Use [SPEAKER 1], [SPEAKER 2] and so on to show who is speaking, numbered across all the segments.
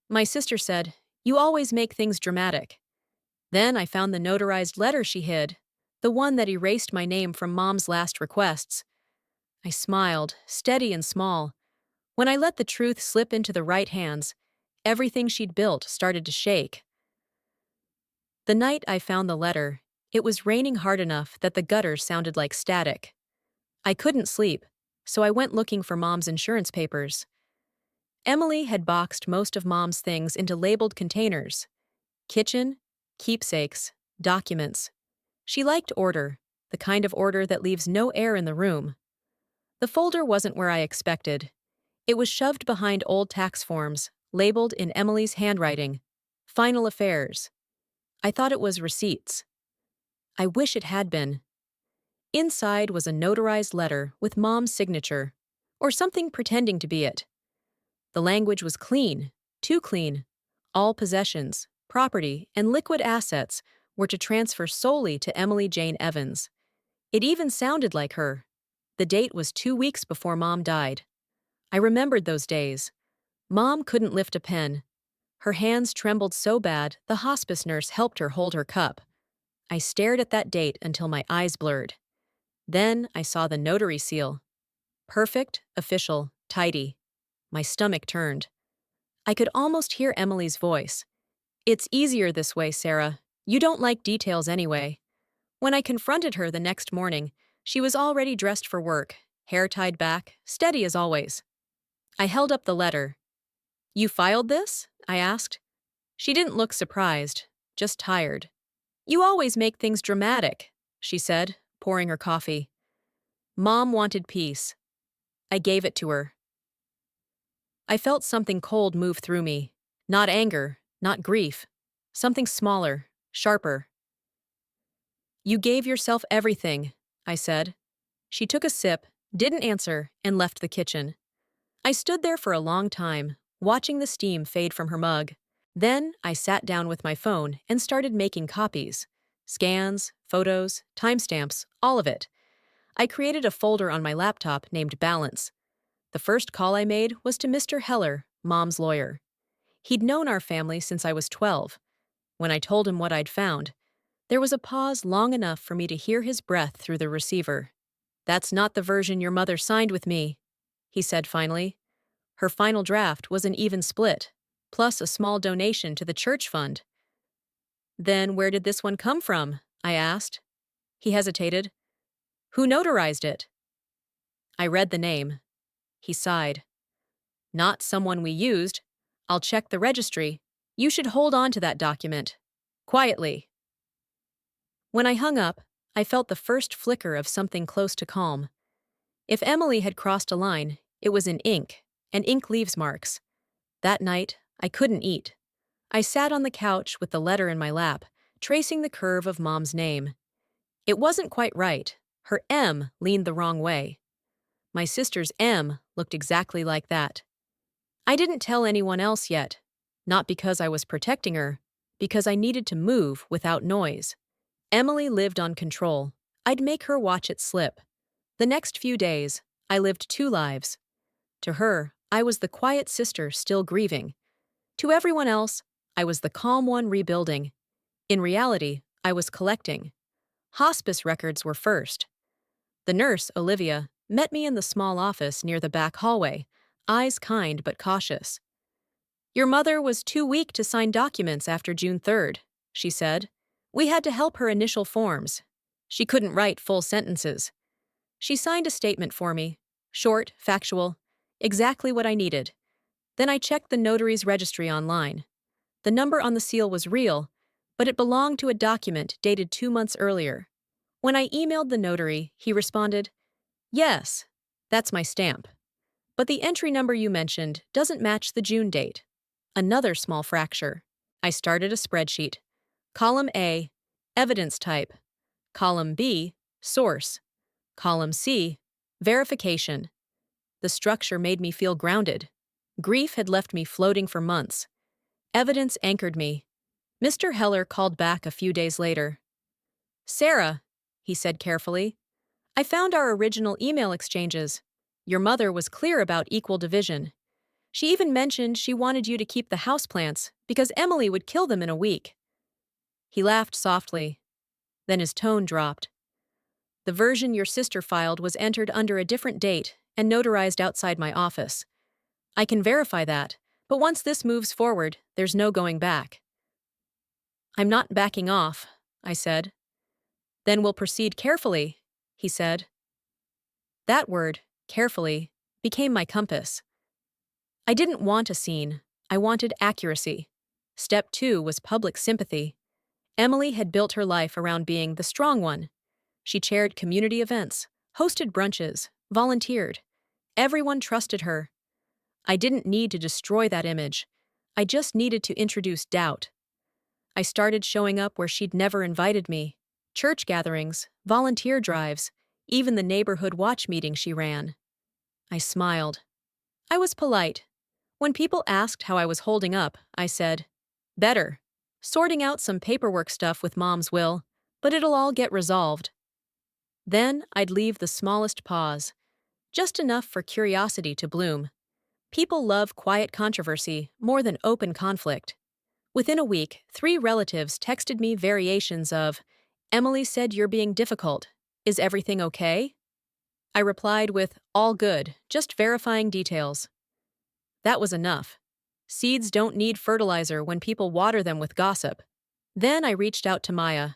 [SPEAKER 1] My sister said, "You always make things dramatic." Then I found the notarized letter she hid, the one that erased my name from Mom's last requests. I smiled, steady and small. When I let the truth slip into the right hands, everything she'd built started to shake. The night I found the letter, it was raining hard enough that the gutters sounded like static. I couldn't sleep, so I went looking for Mom's insurance papers. Emily had boxed most of Mom's things into labeled containers: kitchen, keepsakes, documents. She liked order, the kind of order that leaves no air in the room. The folder wasn't where I expected. It was shoved behind old tax forms, labeled in Emily's handwriting. Final affairs. I thought it was receipts. I wish it had been. Inside was a notarized letter with Mom's signature, or something pretending to be it. The language was clean, too clean. All possessions, property, and liquid assets were to transfer solely to Emily Jane Evans. It even sounded like her. The date was 2 weeks before Mom died. I remembered those days. Mom couldn't lift a pen. Her hands trembled so bad the hospice nurse helped her hold her cup. I stared at that date until my eyes blurred. Then I saw the notary seal. Perfect, official, tidy. My stomach turned. I could almost hear Emily's voice. "It's easier this way, Sarah. You don't like details anyway." When I confronted her the next morning, she was already dressed for work, hair tied back, steady as always. I held up the letter. "You filed this?" I asked. She didn't look surprised, just tired. "You always make things dramatic," she said, pouring her coffee. Mom wanted peace. I gave it to her. I felt something cold move through me. Not anger, not grief. Something smaller, sharper. "You gave yourself everything," I said. She took a sip, didn't answer, and left the kitchen. I stood there for a long time, watching the steam fade from her mug. Then I sat down with my phone and started making copies. Scans, photos, timestamps, all of it. I created a folder on my laptop named Balance. The first call I made was to Mr. Heller, Mom's lawyer. He'd known our family since I was 12. When I told him what I'd found, there was a pause long enough for me to hear his breath through the receiver. "That's not the version your mother signed with me," he said finally. Her final draft was an even split, plus a small donation to the church fund. "Then where did this one come from?" I asked. He hesitated. "Who notarized it?" I read the name. He sighed. "Not someone we used. I'll check the registry. You should hold on to that document. Quietly." When I hung up, I felt the first flicker of something close to calm. If Emily had crossed a line, it was in ink, and ink leaves marks. That night, I couldn't eat. I sat on the couch with the letter in my lap, tracing the curve of Mom's name. It wasn't quite right. Her M leaned the wrong way. My sister's M looked exactly like that. I didn't tell anyone else yet, not because I was protecting her, because I needed to move without noise. Emily lived on control. I'd make her watch it slip. The next few days, I lived two lives. To her, I was the quiet sister still grieving. To everyone else, I was the calm one rebuilding. In reality, I was collecting. Hospice records were first. The nurse, Olivia, met me in the small office near the back hallway, eyes kind but cautious. "Your mother was too weak to sign documents after June 3rd, she said. "We had to help her initial forms. She couldn't write full sentences." She signed a statement for me, short, factual, exactly what I needed. Then I checked the notary's registry online. The number on the seal was real, but it belonged to a document dated 2 months earlier. When I emailed the notary, he responded, "Yes, that's my stamp. But the entry number you mentioned doesn't match the June date." Another small fracture. I started a spreadsheet. Column A, evidence type. Column B, source. Column C, verification. The structure made me feel grounded. Grief had left me floating for months. Evidence anchored me. Mr. Heller called back a few days later. "Sarah," he said carefully, "I found our original email exchanges. Your mother was clear about equal division. She even mentioned she wanted you to keep the houseplants because Emily would kill them in a week. He laughed softly. Then his tone dropped. The version your sister filed was entered under a different date and notarized outside my office. I can verify that, but once this moves forward, there's no going back. I'm not backing off, I said. Then we'll proceed carefully, he said. That word, carefully, became my compass. I didn't want a scene. I wanted accuracy. Step 2 was public sympathy. Emily had built her life around being the strong one. She chaired community events, hosted brunches, volunteered. Everyone trusted her. I didn't need to destroy that image. I just needed to introduce doubt. I started showing up where she'd never invited me. Church gatherings, volunteer drives, even the neighborhood watch meeting she ran. I smiled. I was polite. When people asked how I was holding up, I said, better. Sorting out some paperwork stuff with Mom's will, but it'll all get resolved. Then I'd leave the smallest pause, just enough for curiosity to bloom. People love quiet controversy more than open conflict. Within a week, 3 relatives texted me variations of, Emily said you're being difficult. Is everything okay? I replied with, all good, just verifying details. That was enough. Seeds don't need fertilizer when people water them with gossip. Then I reached out to Maya,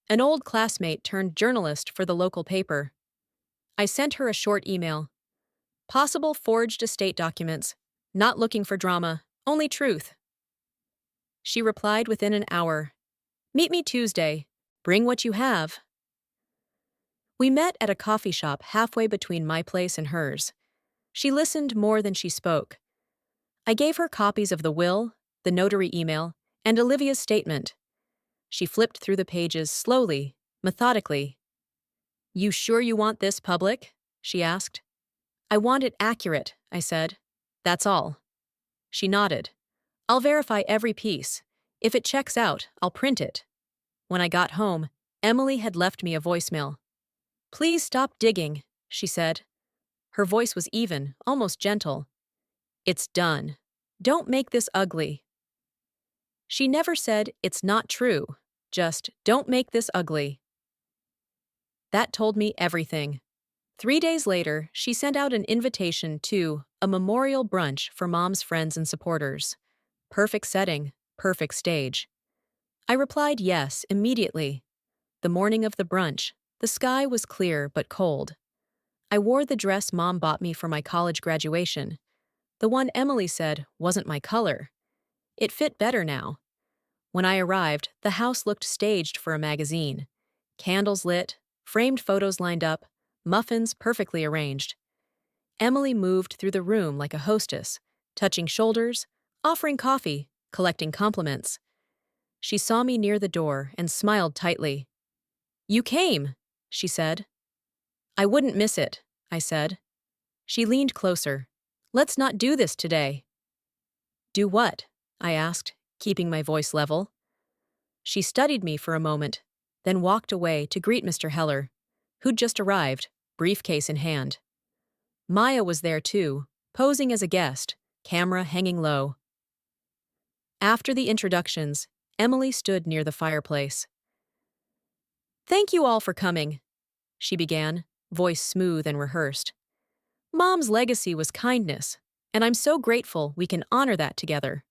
[SPEAKER 1] an old classmate turned journalist for the local paper. I sent her a short email. Possible forged estate documents. Not looking for drama, only truth. She replied within an hour. Meet me Tuesday. Bring what you have. We met at a coffee shop halfway between my place and hers. She listened more than she spoke. I gave her copies of the will, the notary email, and Olivia's statement. She flipped through the pages slowly, methodically. You sure you want this public? She asked. I want it accurate, I said. That's all. She nodded. I'll verify every piece. If it checks out, I'll print it. When I got home, Emily had left me a voicemail. Please stop digging, she said. Her voice was even, almost gentle. It's done. Don't make this ugly. She never said, it's not true. Just, don't make this ugly. That told me everything. 3 days later, she sent out an invitation to a memorial brunch for Mom's friends and supporters. Perfect setting, perfect stage. I replied yes immediately. The morning of the brunch, the sky was clear but cold. I wore the dress Mom bought me for my college graduation. The one Emily said wasn't my color. It fit better now. When I arrived, the house looked staged for a magazine. Candles lit, framed photos lined up, muffins perfectly arranged. Emily moved through the room like a hostess, touching shoulders, offering coffee, collecting compliments. She saw me near the door and smiled tightly. You came, she said. I wouldn't miss it, I said. She leaned closer. Let's not do this today. Do what? I asked, keeping my voice level. She studied me for a moment, then walked away to greet Mr. Heller, who'd just arrived, briefcase in hand. Maya was there too, posing as a guest, camera hanging low. After the introductions, Emily stood near the fireplace. Thank you all for coming, she began, voice smooth and rehearsed. Mom's legacy was kindness, and I'm so grateful we can honor that together.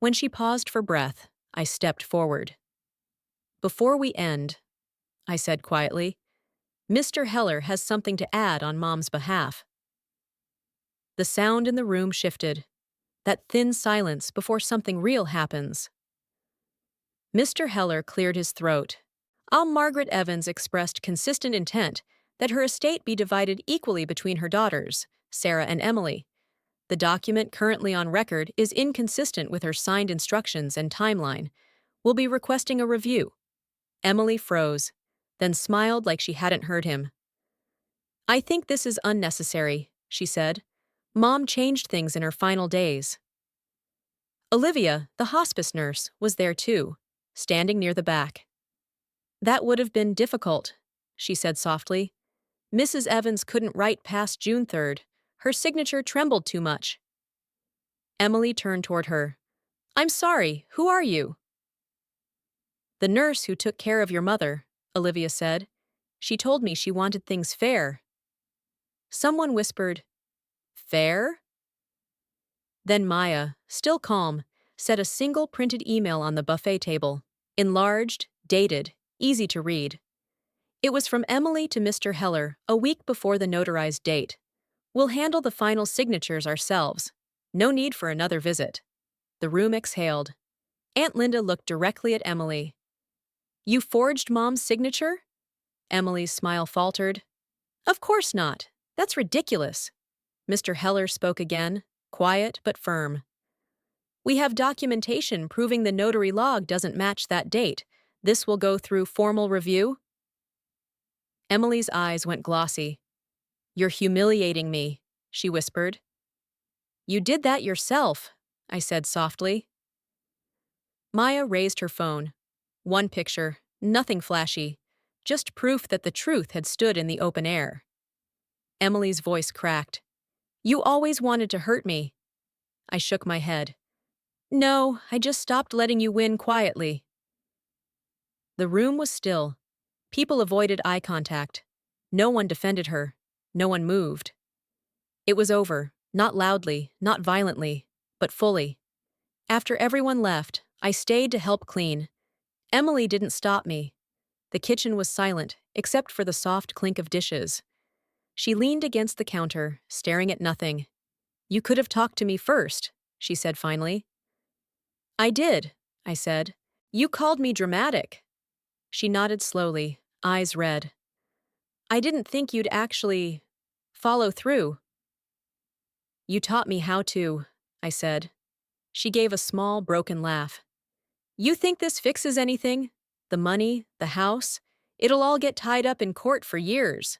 [SPEAKER 1] When she paused for breath, I stepped forward. Before we end, I said quietly, Mr. Heller has something to add on Mom's behalf. The sound in the room shifted, that thin silence before something real happens. Mr. Heller cleared his throat. Margaret Evans expressed consistent intent that her estate be divided equally between her daughters, Sarah and Emily. The document currently on record is inconsistent with her signed instructions and timeline. We'll be requesting a review. Emily froze, then smiled like she hadn't heard him. I think this is unnecessary, she said. Mom changed things in her final days. Olivia, the hospice nurse, was there too, standing near the back. That would have been difficult, she said softly. Mrs. Evans couldn't write past June 3rd. Her signature trembled too much. Emily turned toward her. I'm sorry, who are you? The nurse who took care of your mother, Olivia said. She told me she wanted things fair. Someone whispered, Fair? Then Maya, still calm, set a single printed email on the buffet table. Enlarged, dated, easy to read. It was from Emily to Mr. Heller a week before the notarized date. We'll handle the final signatures ourselves. No need for another visit. The room exhaled. Aunt Linda looked directly at Emily. You forged Mom's signature? Emily's smile faltered. Of course not. That's ridiculous. Mr. Heller spoke again, quiet but firm. We have documentation proving the notary log doesn't match that date. This will go through formal review? Emily's eyes went glossy. You're humiliating me, she whispered. You did that yourself, I said softly. Maya raised her phone. One picture, nothing flashy, just proof that the truth had stood in the open air. Emily's voice cracked. You always wanted to hurt me. I shook my head. No, I just stopped letting you win quietly. The room was still. People avoided eye contact. No one defended her. No one moved. It was over, not loudly, not violently, but fully. After everyone left, I stayed to help clean. Emily didn't stop me. The kitchen was silent, except for the soft clink of dishes. She leaned against the counter, staring at nothing. You could have talked to me first, she said finally. I did, I said. You called me dramatic. She nodded slowly, eyes red. I didn't think you'd actually follow through. You taught me how to, I said. She gave a small, broken laugh. You think this fixes anything? The money, the house? It'll all get tied up in court for years.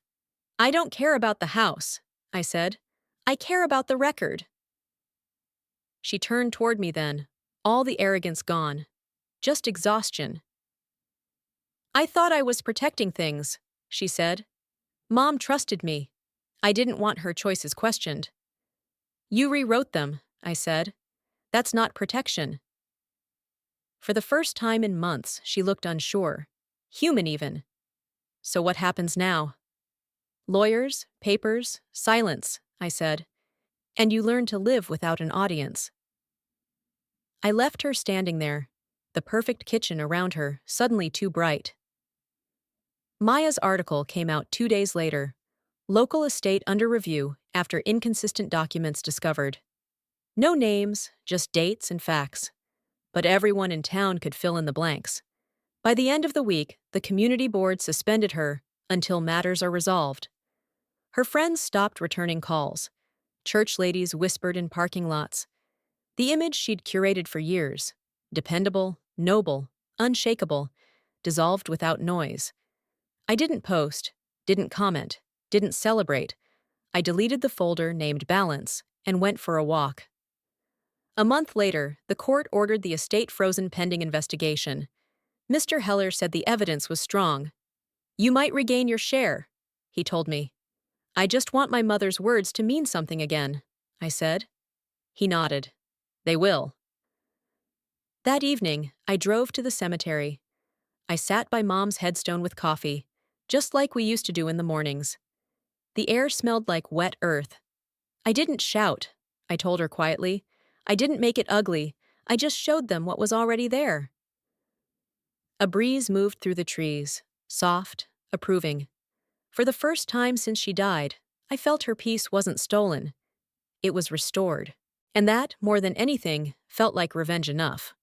[SPEAKER 1] I don't care about the house, I said. I care about the record. She turned toward me then, all the arrogance gone. Just exhaustion. I thought I was protecting things, she said. Mom trusted me. I didn't want her choices questioned. You rewrote them, I said. That's not protection. For the first time in months, she looked unsure. Human even. So what happens now? Lawyers, papers, silence, I said. And you learn to live without an audience. I left her standing there, the perfect kitchen around her, suddenly too bright. Maya's article came out 2 days later. Local estate under review after inconsistent documents discovered. No names, just dates and facts. But everyone in town could fill in the blanks. By the end of the week, the community board suspended her until matters are resolved. Her friends stopped returning calls. Church ladies whispered in parking lots. The image she'd curated for years, dependable, noble, unshakable, dissolved without noise. I didn't post, didn't comment, didn't celebrate. I deleted the folder named Balance and went for a walk. A month later, the court ordered the estate frozen pending investigation. Mr. Heller said the evidence was strong. You might regain your share, he told me. I just want my mother's words to mean something again, I said. He nodded. They will. That evening, I drove to the cemetery. I sat by Mom's headstone with coffee, just like we used to do in the mornings. The air smelled like wet earth. I didn't shout, I told her quietly. I didn't make it ugly. I just showed them what was already there. A breeze moved through the trees, soft, approving. For the first time since she died, I felt her peace wasn't stolen. It was restored. And that, more than anything, felt like revenge enough.